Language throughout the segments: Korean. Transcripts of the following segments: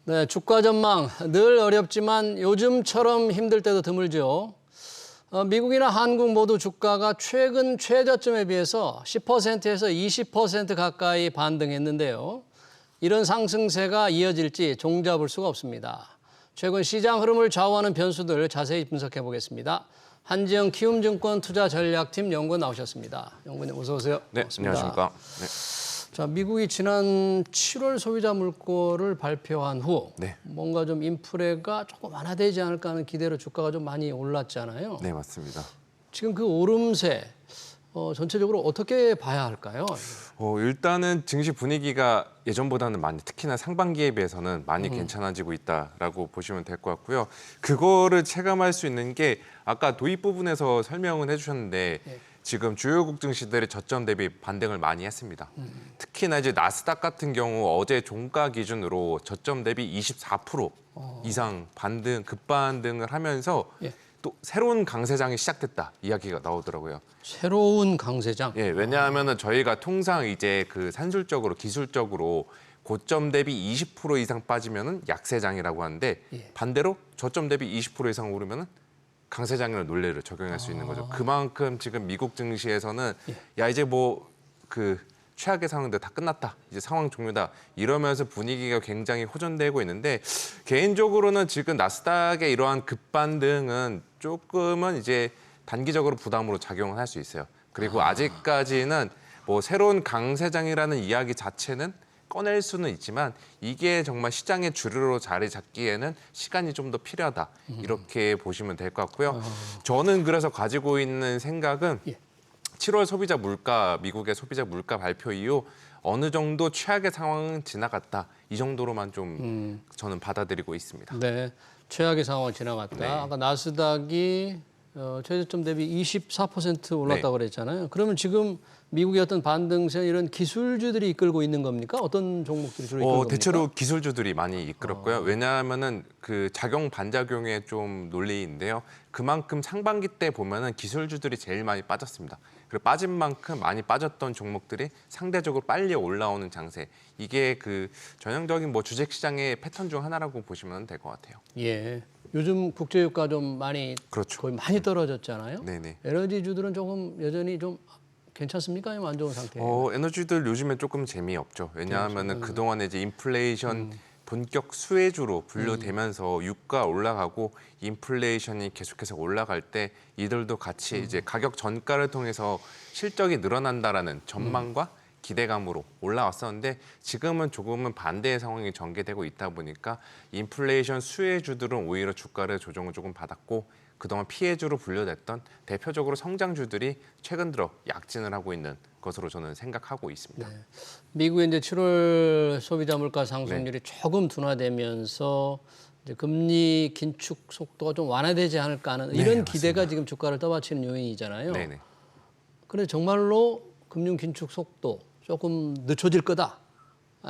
네, 주가 전망 늘 어렵지만 요즘처럼 힘들 때도 드물죠. 미국이나 한국 모두 주가가 최근 최저점에 비해서 10%에서 20% 가까이 반등했는데요. 이런 상승세가 이어질지 종잡을 수가 없습니다. 최근 시장 흐름을 좌우하는 변수들 자세히 분석해 보겠습니다. 한지영 키움증권 투자전략팀 연구원 나오셨습니다. 연구원님 어서 오세요. 네, 반갑습니다. 안녕하십니까. 네. 자, 미국이 지난 7월 소비자 물가를 발표한 후 뭔가 좀 인플레가 조금 완화되지 않을까 하는 기대로 주가가 좀 많이 올랐잖아요. 네, 맞습니다. 지금 그 오름세 전체적으로 어떻게 봐야 할까요? 일단은 증시 분위기가 예전보다는 많이 특히나 상반기에 비해서는 많이 괜찮아지고 있다라고 보시면 될 것 같고요. 그거를 체감할 수 있는 게 아까 도입 부분에서 설명을 해주셨는데 지금 주요국 증시들의 저점 대비 반등을 많이 했습니다. 특히나 이제 나스닥 같은 경우 어제 종가 기준으로 저점 대비 24% 이상 급반등을 하면서 또 새로운 강세장이 시작됐다 이야기가 나오더라고요. 새로운 강세장? 예, 왜냐하면은 저희가 통상 이제 그 산술적으로 기술적으로 고점 대비 20% 이상 빠지면은 약세장이라고 하는데 반대로 저점 대비 20% 이상 오르면은 강세장이라는 논리를 적용할 수 있는 거죠. 그만큼 지금 미국 증시에서는 야 이제 뭐 그 최악의 상황들 다 끝났다. 이제 상황 종료다. 이러면서 분위기가 굉장히 호전되고 있는데 개인적으로는 지금 나스닥의 이러한 급반등은 조금은 이제 단기적으로 부담으로 작용을 할 수 있어요. 그리고 아직까지는 뭐 새로운 강세장이라는 이야기 자체는 꺼낼 수는 있지만 이게 정말 시장의 주류로 자리 잡기에는 시간이 좀 더 필요하다. 이렇게 보시면 될 것 같고요. 저는 그래서 가지고 있는 생각은 7월 소비자 물가, 미국의 소비자 물가 발표 이후 어느 정도 최악의 상황은 지나갔다. 이 정도로만 좀 저는 받아들이고 있습니다. 네, 최악의 상황을 지나갔다. 네. 아까 나스닥이 최저점 대비 24% 올랐다고 그랬잖아요. 그러면 지금 미국의 어떤 반등세 이런 기술주들이 이끌고 있는 겁니까? 어떤 종목들이 주로 이끌고 겁니까? 대체로 기술주들이 많이 이끌었고요. 왜냐하면은 그 작용 반작용의 좀 논리인데요. 그만큼 상반기 때 보면은 기술주들이 제일 많이 빠졌습니다. 그리고 빠진 만큼 많이 빠졌던 종목들이 상대적으로 빨리 올라오는 장세. 이게 그 전형적인 뭐 주식시장의 패턴 중 하나라고 보시면 될 것 같아요. 예. 요즘 국제유가 좀 많이 그렇죠. 거의 많이 떨어졌잖아요. 네네. 에너지주들은 조금 여전히 좀 괜찮습니까? 아니면 안 좋은 상태예요? 에너지들 요즘에 조금 재미없죠. 왜냐하면은 그동안에 이제 인플레이션 본격 수혜주로 분류되면서 유가 올라가고 인플레이션이 계속해서 올라갈 때 이들도 같이 이제 가격 전가를 통해서 실적이 늘어난다라는 전망과 기대감으로 올라왔었는데 지금은 조금은 반대의 상황이 전개되고 있다 보니까 인플레이션 수혜주들은 오히려 주가를 조정을 조금 받았고 그동안 피해주로 분류됐던 대표적으로 성장주들이 최근 들어 약진을 하고 있는 것으로 저는 생각하고 있습니다. 네. 미국의 이제 7월 소비자 물가 상승률이 조금 둔화되면서 이제 금리 긴축 속도가 좀 완화되지 않을까 하는 이런 기대가 지금 주가를 떠받치는 요인이잖아요. 네네. 그런데 정말로 금융 긴축 속도 조금 늦춰질 거다.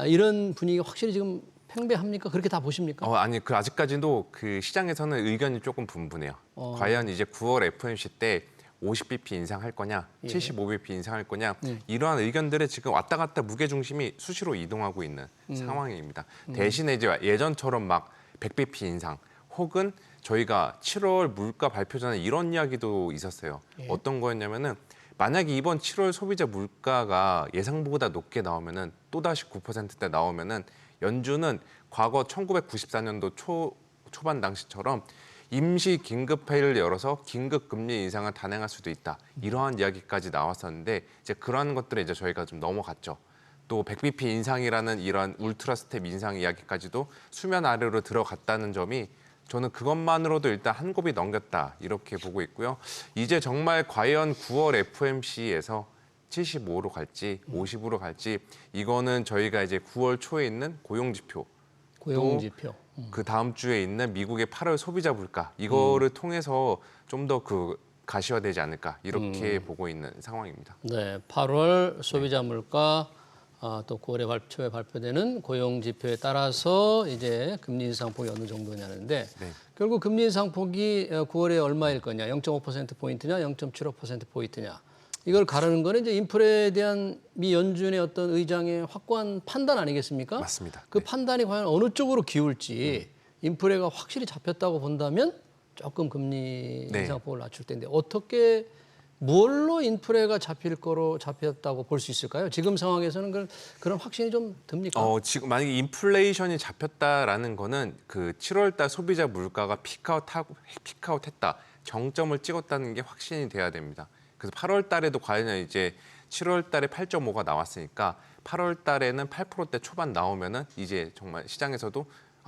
이런 분위기가 확실히 지금 팽배합니까? 그렇게 다 보십니까? 아니 그 아직까지도 그 시장에서는 의견이 조금 분분해요. 과연 이제 9월 FOMC 때 50bp 인상할 거냐, 75bp 인상할 거냐 이러한 의견들이 지금 왔다 갔다 무게 중심이 수시로 이동하고 있는 상황입니다. 대신에 이제 예전처럼 막 100bp 인상 혹은 저희가 7월 물가 발표 전에 이런 이야기도 있었어요. 어떤 거였냐면은 만약에 이번 7월 소비자 물가가 예상보다 높게 나오면은 또다시 9%대 나오면은 연준은 과거 1994년도 초반 당시처럼 임시 긴급회의를 열어서 긴급 금리 인상을 단행할 수도 있다. 이러한 이야기까지 나왔었는데 이제 그러한 것들에 이제 저희가 좀 넘어갔죠. 또 100bp 인상이라는 이런 울트라 스텝 인상 이야기까지도 수면 아래로 들어갔다는 점이 저는 그것만으로도 일단 한 곱이 넘겼다 이렇게 보고 있고요. 이제 정말 과연 9월 FOMC에서 75로 갈지 50으로 갈지 이거는 저희가 이제 9월 초에 있는 고용지표 그 다음 주에 있는 미국의 8월 소비자 물가 이거를 통해서 좀 더 그 가시화되지 않을까 이렇게 보고 있는 상황입니다. 네, 8월 소비자 물가 또 9월에 초에 발표되는 고용 지표에 따라서 이제 금리 인상폭이 어느 정도냐는데 결국 금리 인상폭이 9월에 얼마일 거냐, 0.5% 포인트냐, 0.75% 포인트냐 이걸 가르는 거는 이제 인플레에 대한 미 연준의 어떤 의장의 확고한 판단 아니겠습니까? 맞습니다. 그 네. 판단이 과연 어느 쪽으로 기울지 인플레가 확실히 잡혔다고 본다면 조금 금리 네. 인상폭을 낮출 텐데 어떻게 뭘로 인플레가 잡혔다고 볼 수 있을까요? 지금 상황에서는 그런 확신이 좀 듭니까? 지금 만약에 인플레이션이 잡혔다라는 거는 그 7월달 소비자 물가가 피크아웃했다, 정점을 찍었다는 게 확신이 돼야 됩니다. 그래서 8월달에도 과연 이제 7월달에 8.5가 나왔으니까 8월달에는 8%대 초반 나오면은 이제 정말 시장에서도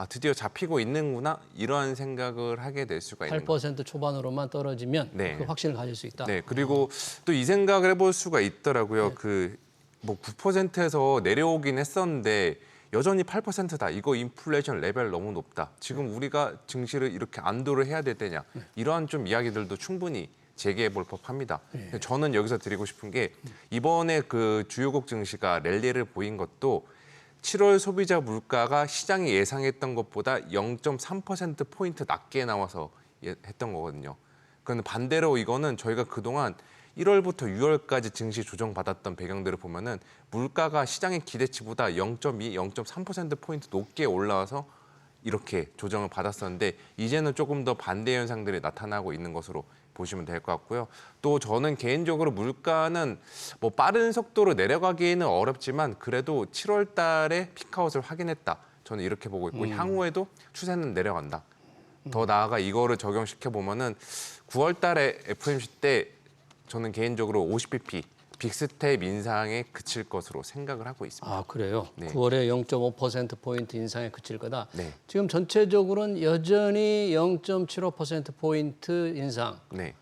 드디어 잡히고 있는구나 이러한 생각을 하게 될 수가 있는 거죠. 8% 초반으로만 떨어지면 네. 그 확신을 가질 수 있다. 네, 그리고 또 이 생각을 해볼 수가 있더라고요. 그 뭐 9%에서 내려오긴 했었는데 여전히 8%다. 이거 인플레이션 레벨 너무 높다. 지금 우리가 증시를 이렇게 안도를 해야 될 때냐. 이러한 좀 이야기들도 충분히 제기해 볼 법합니다. 저는 여기서 드리고 싶은 게 이번에 그 주요국 증시가 랠리를 보인 것도 7월 소비자 물가가 시장이 예상했던 것보다 0.3%포인트 낮게 나와서 했던 거거든요. 그런데 반대로 이거는 저희가 그동안 1월부터 6월까지 증시 조정받았던 배경들을 보면은 물가가 시장의 기대치보다 0.2, 0.3%포인트 높게 올라와서 이렇게 조정을 받았었는데 이제는 조금 더 반대 현상들이 나타나고 있는 것으로 보시면 될 것 같고요. 또 저는 개인적으로 물가는 뭐 빠른 속도로 내려가기는 어렵지만 그래도 7월 달에 피크아웃을 확인했다. 저는 이렇게 보고 있고 향후에도 추세는 내려간다. 더 나아가 이거를 적용시켜 보면은 9월 달에 FOMC 때 저는 개인적으로 50bp 빅스텝 인상에 그칠 것으로 생각을 하고 있습니다. 아, 그래요? 네. 9월에 0.5%포인트 인상에 그칠 거다. 네. 지금 전체적으로는 여전히 0.75%포인트 인상이 네.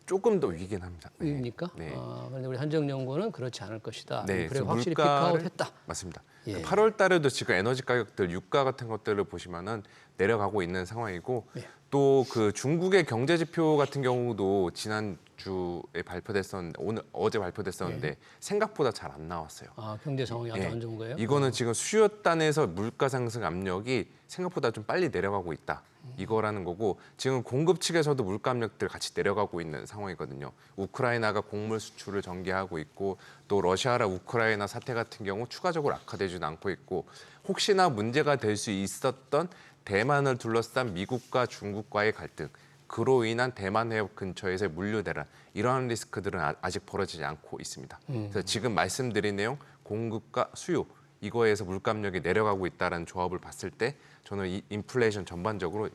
조금 더 위긴 합니다. 네. 입니까? 네. 그런데 우리 한정연구원은 그렇지 않을 것이다. 네, 그래 그래서 확실히 물가를- 피크아웃했다. 맞습니다. 예. 8월 달에도 지금 에너지 가격들, 유가 같은 것들을 보시면은 내려가고 있는 상황이고 예. 또 그 중국의 경제 지표 같은 경우도 지난주에 발표됐었는데 어제 발표됐었는데 생각보다 잘 안 나왔어요. 아, 경제 상황이 아주 예. 안 좋은 거예요? 이거는 지금 수요단에서 물가 상승 압력이 생각보다 좀 빨리 내려가고 있다. 이거라는 거고 지금 공급 측에서도 물가 압력들 같이 내려가고 있는 상황이거든요. 우크라이나가 곡물 수출을 전개하고 있고 또 러시아랑 우크라이나 사태 같은 경우 추가적으로 악화되지는 않고 있고 혹시나 문제가 될 수 있었던 대만을 둘러싼 미국과 중국과의 갈등 그로 인한 대만 해협 근처에서의 물류 대란 이러한 리스크들은 아직 벌어지지 않고 있습니다. 그래서 지금 말씀드린 내용 공급과 수요 이거에서 물가 압력이 내려가고 있다는 조합을 봤을 때 저는 이 인플레이션 전반적으로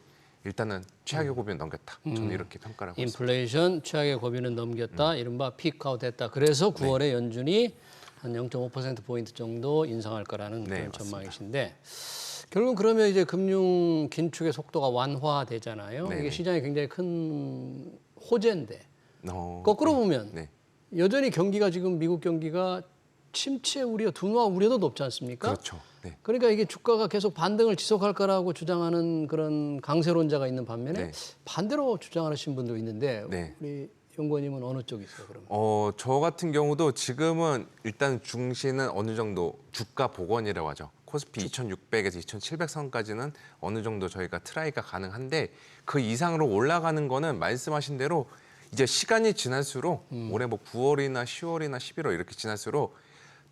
일단은 최악의 고비는 넘겼다. 저는 이렇게 평가를 하고 있습니다. 인플레이션 최악의 고비는 넘겼다. 이른바 피크아웃했다. 그래서 9월에 연준이 한 0.5%포인트 정도 인상할 거라는 네, 그런 맞습니다. 전망이신데 결국 그러면 이제 금융 긴축의 속도가 완화되잖아요. 네네. 이게 시장에 굉장히 큰 호재인데 어, 거꾸로 네. 보면 네. 여전히 경기가 지금 미국 경기가 침체 우려, 둔화 우려도 높지 않습니까? 그렇죠. 네. 그러니까 이게 주가가 계속 반등을 지속할 거라고 주장하는 그런 강세론자가 있는 반면에 네. 반대로 주장하시는 분도 있는데 네. 우리 연구원님은 어느 쪽이세요, 그러면? 저 같은 경우도 지금은 일단 중시는 어느 정도 주가 복원이라고 하죠. 코스피 2,600에서 2,700선까지는 어느 정도 저희가 트라이가 가능한데 그 이상으로 올라가는 거는 말씀하신 대로 이제 시간이 지날수록 올해 뭐 9월이나 10월이나 11월 이렇게 지날수록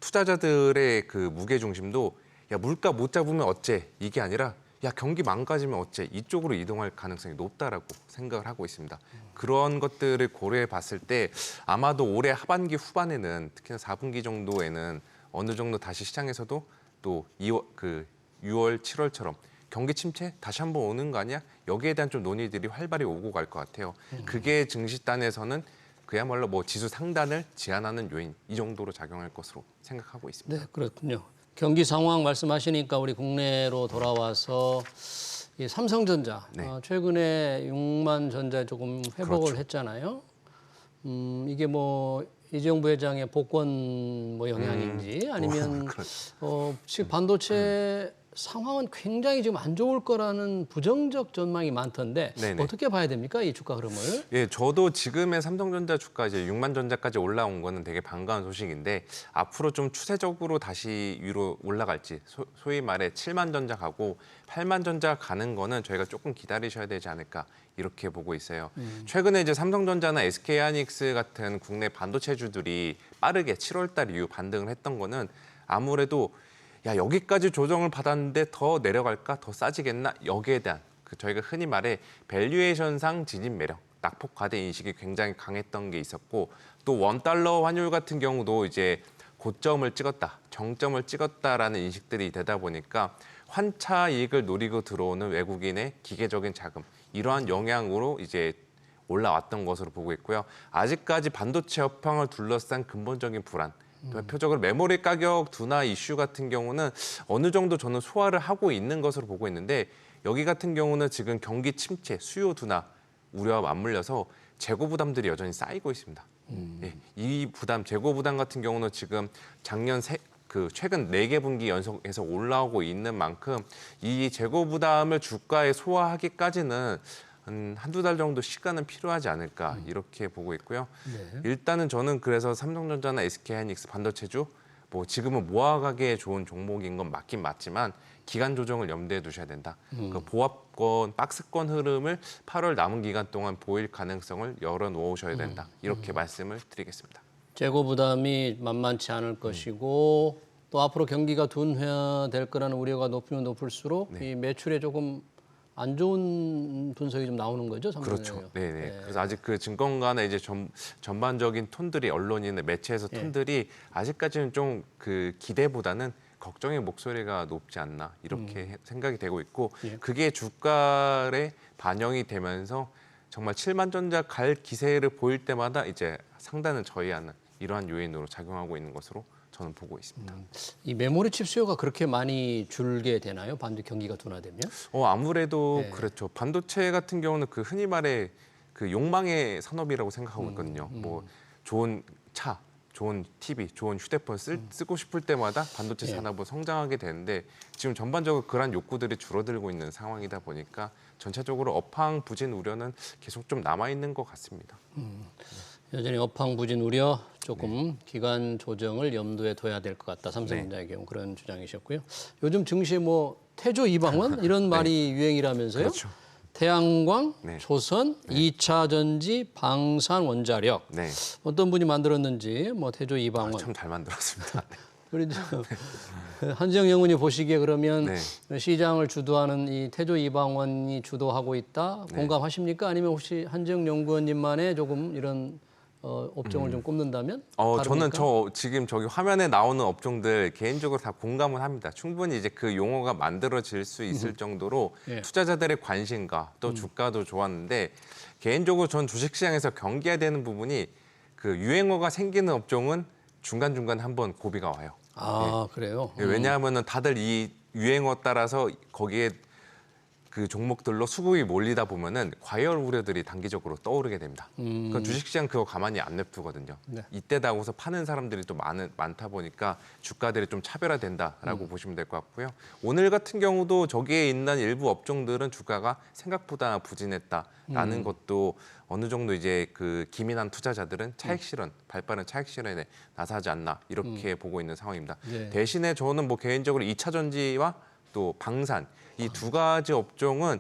투자자들의 그 무게 중심도 야 물가 못 잡으면 어째 이게 아니라 야 경기 망가지면 어째 이쪽으로 이동할 가능성이 높다라고 생각을 하고 있습니다. 그런 것들을 고려해 봤을 때 아마도 올해 하반기 후반에는 특히나 4분기 정도에는 어느 정도 다시 시장에서도 또 6월, 7월처럼 경기 침체 다시 한번 오는 거 아니야? 여기에 대한 좀 논의들이 활발히 오고 갈 것 같아요. 그게 증시단에서는 그야말로 뭐 지수 상단을 제한하는 요인 이 정도로 작용할 것으로 생각하고 있습니다. 네, 그렇군요. 경기 상황 말씀하시니까 우리 국내로 돌아와서 이 삼성전자 네. 최근에 6만 전자에 조금 회복을 그렇죠. 했잖아요. 이게 뭐 이재용 부회장의 복권 뭐 영향인지 아니면 그렇죠. 지금 반도체 상황은 굉장히 지금 안 좋을 거라는 부정적 전망이 많던데 네네. 어떻게 봐야 됩니까? 이 주가 흐름을? 예, 저도 지금의 삼성전자 주가 이제 6만 전자까지 올라온 거는 되게 반가운 소식인데 앞으로 좀 추세적으로 다시 위로 올라갈지 소위 말해 7만 전자 가고 8만 전자 가는 거는 저희가 조금 기다리셔야 되지 않을까 이렇게 보고 있어요. 최근에 이제 삼성전자나 SK하이닉스 같은 국내 반도체주들이 빠르게 7월 달 이후 반등을 했던 거는 아무래도 야 여기까지 조정을 받았는데 더 내려갈까? 더 싸지겠나? 여기에 대한 저희가 흔히 말해 밸류에이션상 진입 매력, 낙폭 과대 인식이 굉장히 강했던 게 있었고 또 원달러 환율 같은 경우도 이제 고점을 찍었다, 정점을 찍었다라는 인식들이 되다 보니까 환차 이익을 노리고 들어오는 외국인의 기계적인 자금 이러한 영향으로 이제 올라왔던 것으로 보고 있고요. 아직까지 반도체 업황을 둘러싼 근본적인 불안, 대표적으로 메모리 가격 둔화 이슈 같은 경우는 어느 정도 저는 소화를 하고 있는 것으로 보고 있는데 여기 같은 경우는 지금 경기 침체, 수요 둔화 우려와 맞물려서 재고 부담들이 여전히 쌓이고 있습니다. 예, 이 부담, 재고 부담 같은 경우는 지금 작년 최근 4개 분기 연속해서 올라오고 있는 만큼 이 재고 부담을 주가에 소화하기까지는 한두 달 정도 시간은 필요하지 않을까 이렇게 보고 있고요. 네. 일단은 저는 그래서 삼성전자나 SK하이닉스 반도체주 뭐 지금은 모아가기에 좋은 종목인 건 맞긴 맞지만 기간 조정을 염두에 두셔야 된다. 그 보합권, 박스권 흐름을 8월 남은 기간 동안 보일 가능성을 열어놓으셔야 된다. 이렇게 말씀을 드리겠습니다. 재고 부담이 만만치 않을 것이고 또 앞으로 경기가 둔화될 거라는 우려가 높으면 높을수록 이 매출에 조금 안 좋은 분석이 좀 나오는 거죠, 삼성전자요. 그렇죠. 네네. 그래서 아직 그 증권가나 이제 전반적인 톤들이 언론이나 매체에서 톤들이 아직까지는 좀 그 기대보다는 걱정의 목소리가 높지 않나 이렇게 생각이 되고 있고 그게 주가에 반영이 되면서 정말 7만 전자 갈 기세를 보일 때마다 이제 상단을 저해하는 이러한 요인으로 작용하고 있는 것으로 저는 보고 있습니다. 이 메모리 칩 수요가 그렇게 많이 줄게 되나요? 반도 경기가 둔화되면? 아무래도 그렇죠. 반도체 같은 경우는 그 흔히 말해 그 욕망의 산업이라고 생각하고 있거든요. 뭐 좋은 차, 좋은 TV, 좋은 휴대폰 쓰고 싶을 때마다 반도체 산업은 성장하게 되는데 지금 전반적으로 그러한 욕구들이 줄어들고 있는 상황이다 보니까 전체적으로 업황 부진 우려는 계속 좀 남아 있는 것 같습니다. 여전히 업황 부진 우려 조금 기간 조정을 염두에 둬야 될 것 같다. 삼성전자의 경우 그런 주장이셨고요. 요즘 증시에 뭐 태조 이방원 이런 말이 유행이라면서요? 그렇죠. 태양광, 네. 조선, 2차 전지, 방산, 원자력. 네. 어떤 분이 만들었는지 뭐 태조 이방원. 참 잘 만들었습니다. 우리 한지영 영훈이 보시기에 그러면 네. 시장을 주도하는 이 태조 이방원이 주도하고 있다. 공감하십니까? 아니면 혹시 한지영 연구원님만의 조금 이런 업종을 좀 꼽는다면? 저는 다릅니까? 지금 저기 화면에 나오는 업종들 개인적으로 다 공감을 합니다. 충분히 이제 그 용어가 만들어질 수 있을 정도로 예. 투자자들의 관심과 또 주가도 좋았는데 개인적으로 전 주식시장에서 경계해야 되는 부분이 그 유행어가 생기는 업종은 중간중간 한번 고비가 와요. 그래요? 왜냐하면은 다들 이 유행어 따라서 거기에 그 종목들로 수급이 몰리다 보면은 과열 우려들이 단기적으로 떠오르게 됩니다. 그러니까 주식시장 그거 가만히 안 냅두거든요. 네. 이때다고서 파는 사람들이 또 많다 보니까 주가들이 좀 차별화된다라고 보시면 될 것 같고요. 오늘 같은 경우도 저기에 있는 일부 업종들은 주가가 생각보다 부진했다라는 것도 어느 정도 이제 그 기민한 투자자들은 차익 실현, 발빠른 차익 실현에 나서지 않나 이렇게 보고 있는 상황입니다. 네. 대신에 저는 뭐 개인적으로 2차 전지와 또 방산 이 두 가지 업종은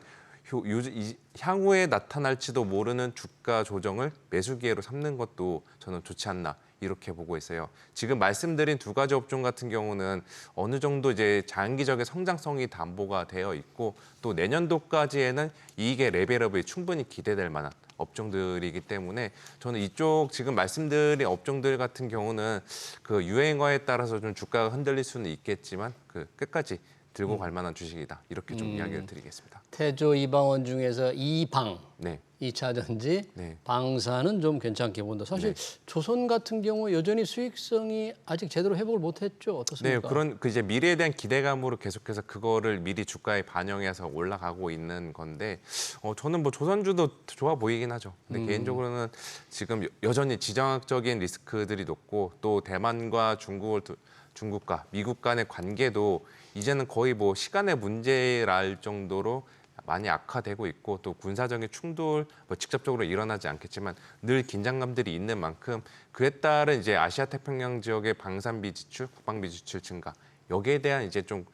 향후에 나타날지도 모르는 주가 조정을 매수 기회로 삼는 것도 저는 좋지 않나 이렇게 보고 있어요. 지금 말씀드린 두 가지 업종 같은 경우는 어느 정도 이제 장기적인 성장성이 담보가 되어 있고 또 내년도까지에는 이익의 레벨업이 충분히 기대될 만한 업종들이기 때문에 저는 이쪽 지금 말씀드린 업종들 같은 경우는 그 유행어에 따라서 좀 주가가 흔들릴 수는 있겠지만 그 끝까지 들고 갈 만한 주식이다. 이렇게 좀 이야기를 드리겠습니다. 태조 이방원 중에서 이방, 네. 2차 전지, 네. 방사는 좀 괜찮게 본다. 사실 조선 같은 경우 여전히 수익성이 아직 제대로 회복을 못했죠. 네, 어떻습니까? 그런 그 이제 미래에 대한 기대감으로 계속해서 그거를 미리 주가에 반영해서 올라가고 있는 건데 저는 뭐 조선주도 좋아 보이긴 하죠. 근데 개인적으로는 지금 여전히 지정학적인 리스크들이 높고 또 대만과 중국과 미국 간의 관계도 이제는 거의 뭐 시간의 문제랄 정도로 많이 악화되고 있고 또 군사적인 충돌 뭐 직접적으로 일어나지 않겠지만 늘 긴장감들이 있는 만큼 그에 따른 이제 아시아 태평양 지역의 방산비 지출, 국방비 지출 증가 여기에 대한 이제 좀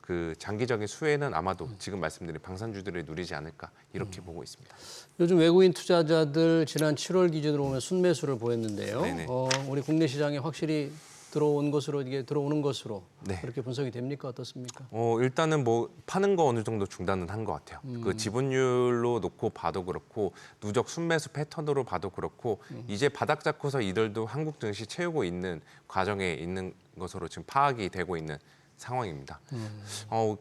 그 장기적인 수혜는 아마도 지금 말씀드린 방산주들이 누리지 않을까 이렇게 보고 있습니다. 요즘 외국인 투자자들 지난 7월 기준으로 보면 순매수를 보였는데요. 네네. 우리 국내 시장에 확실히 들어오는 것으로 네. 그렇게 분석이 됩니까? 어떻습니까? 일단은 뭐 파는 거 어느 정도 중단은 한 것 같아요. 그 지분율로 놓고 봐도 그렇고 누적 순매수 패턴으로 봐도 그렇고 이제 바닥 잡고서 이들도 한국 증시 채우고 있는 과정에 있는 것으로 지금 파악이 되고 있는 상황입니다.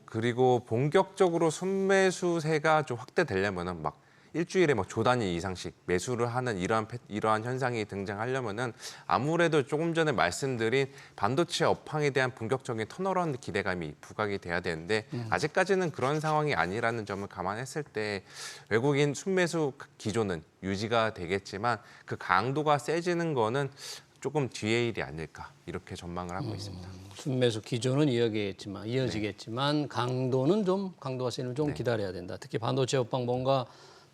그리고 본격적으로 순매수세가 좀 확대되려면은 막 일주일에 막 조 단위 이상씩 매수를 하는 이러한 현상이 등장하려면은 아무래도 조금 전에 말씀드린 반도체 업황에 대한 본격적인 턴어라운드 기대감이 부각이 돼야 되는데 아직까지는 그런 상황이 아니라는 점을 감안했을 때 외국인 순매수 기조는 유지가 되겠지만 그 강도가 세지는 거는 조금 뒤의 일이 아닐까 이렇게 전망을 하고 있습니다. 순매수 기조는 이어지겠지만 강도가 세는 좀 기다려야 된다. 특히 반도체 업황 뭔가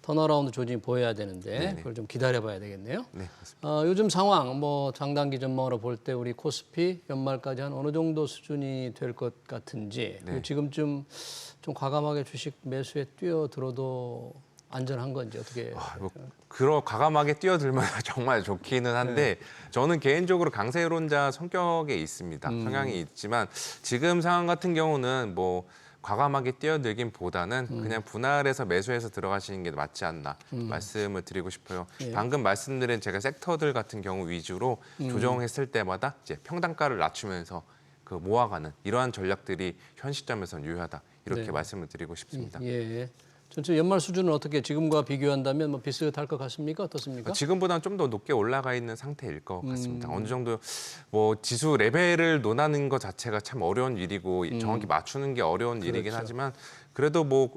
턴어라운드 조짐이 보여야 되는데 그걸 좀 기다려봐야 되겠네요. 네, 맞습니다. 요즘 상황 뭐 장단기 전망으로 볼 때 우리 코스피 연말까지 한 어느 정도 수준이 될 것 같은지 그리고 지금쯤 좀 과감하게 주식 매수에 뛰어들어도 안전한 건지 어떻게? 과감하게 뛰어들면 정말 좋기는 한데 저는 개인적으로 강세론자 성격에 있습니다. 성향이 있지만 지금 상황 같은 경우는 뭐 과감하게 뛰어들긴보다는 그냥 분할해서 매수해서 들어가시는 게 맞지 않나 말씀을 드리고 싶어요. 방금 말씀드린 제가 섹터들 같은 경우 위주로 조정했을 때마다 이제 평단가를 낮추면서 그 모아가는 이러한 전략들이 현 시점에서는 유효하다 이렇게 말씀을 드리고 싶습니다. 예. 전체 연말 수준은 어떻게 지금과 비교한다면 뭐 비슷할 것 같습니까? 어떻습니까? 지금보다는 좀 더 높게 올라가 있는 상태일 것 같습니다. 어느 정도 뭐 지수 레벨을 논하는 것 자체가 참 어려운 일이고 정확히 맞추는 게 어려운 일이긴 하지만 그래도 뭐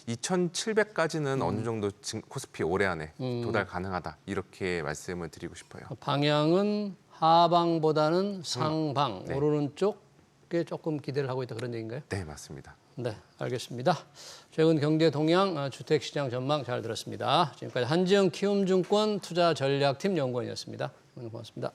2,700까지는 어느 정도 지금 코스피 올해 안에 도달 가능하다 이렇게 말씀을 드리고 싶어요. 방향은 하방보다는 상방 오르는 쪽에 조금 기대를 하고 있다 그런 얘기인가요? 네, 맞습니다. 네, 알겠습니다. 최근 경제 동향, 주택시장 전망 잘 들었습니다. 지금까지 한지영 키움증권 투자전략팀 연구원이었습니다. 오늘 고맙습니다.